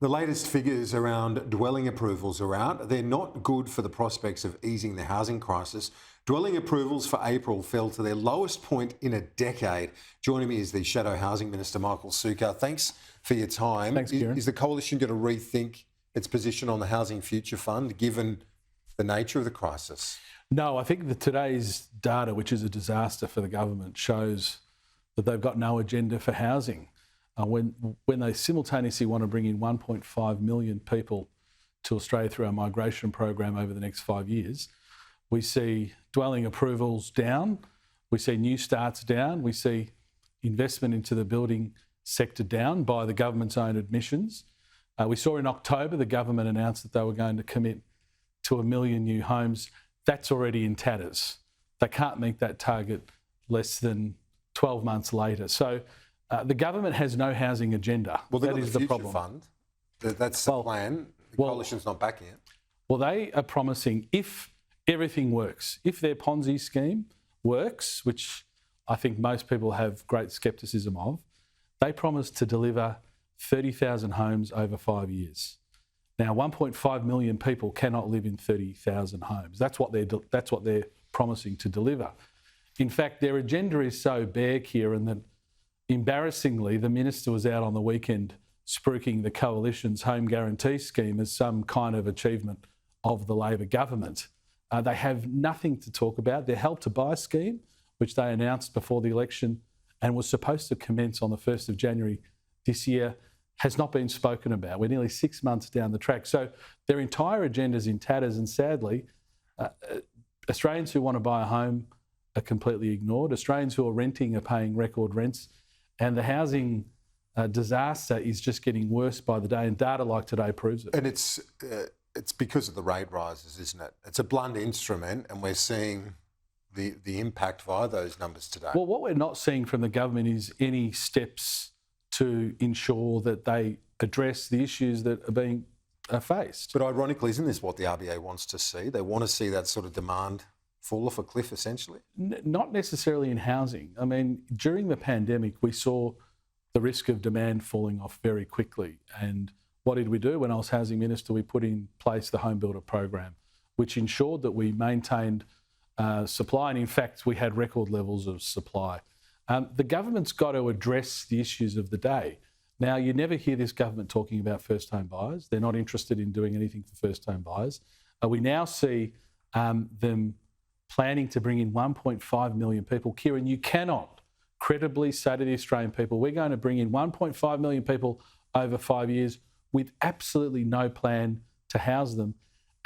The latest figures around dwelling approvals are out. They're not good for the prospects of easing the housing crisis. Dwelling approvals for April fell to their lowest point in a decade. Joining me is the Shadow Housing Minister Michael Sukkar. Thanks for your time. Thanks, Kieran. Is the Coalition going to rethink its position on the Housing Future Fund, given the nature of the crisis? No, I think that today's data, which is a disaster for the government, shows that they've got no agenda for housing. When they simultaneously want to bring in 1.5 million people to Australia through our migration program over the next 5 years, we see dwelling approvals down, we see new starts down, we see investment into the building sector down by the government's own admissions. We saw in October the government announced that they were going to commit to 1 million new homes. That's already in tatters. They can't meet that target less than 12 months later. So the government has no housing agenda. Well, that is the problem. Fund. That's the plan. The Coalition's not backing it. Well, they are promising, if everything works, if their Ponzi scheme works, which I think most people have great scepticism of, they promise to deliver 30,000 homes over 5 years. Now, 1.5 million people cannot live in 30,000 homes. That's what they're promising to deliver. In fact, their agenda is so bare, Kieran, that embarrassingly, the minister was out on the weekend spruiking the Coalition's home guarantee scheme as some kind of achievement of the Labor government. They have nothing to talk about. Their Help to Buy scheme, which they announced before the election and was supposed to commence on the 1st of January this year, has not been spoken about. We're nearly 6 months down the track. So their entire agenda's in tatters, and sadly, Australians who want to buy a home are completely ignored. Australians who are renting are paying record rents. And the housing disaster is just getting worse by the day, and data like today proves it. And it's because of the rate rises, isn't it? It's a blunt instrument, and we're seeing the impact via those numbers today. Well, what we're not seeing from the government is any steps to ensure that they address the issues that are being faced. But ironically, isn't this what the RBA wants to see? They want to see that sort of demand fall off a cliff, essentially? Not necessarily in housing. I mean, during the pandemic, we saw the risk of demand falling off very quickly. And what did we do? When I was Housing Minister, we put in place the Home Builder program, which ensured that we maintained supply. And in fact, we had record levels of supply. The government's got to address the issues of the day. Now, you never hear this government talking about first-home buyers. They're not interested in doing anything for first-home buyers. We now see them planning to bring in 1.5 million people. Kieran, you cannot credibly say to the Australian people, we're going to bring in 1.5 million people over 5 years with absolutely no plan to house them.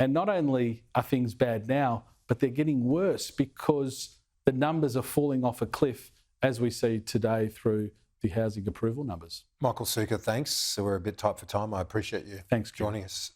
And not only are things bad now, but they're getting worse because the numbers are falling off a cliff, as we see today through the housing approval numbers. Michael Sukkar, thanks. So we're a bit tight for time. I appreciate you Thanks, joining us.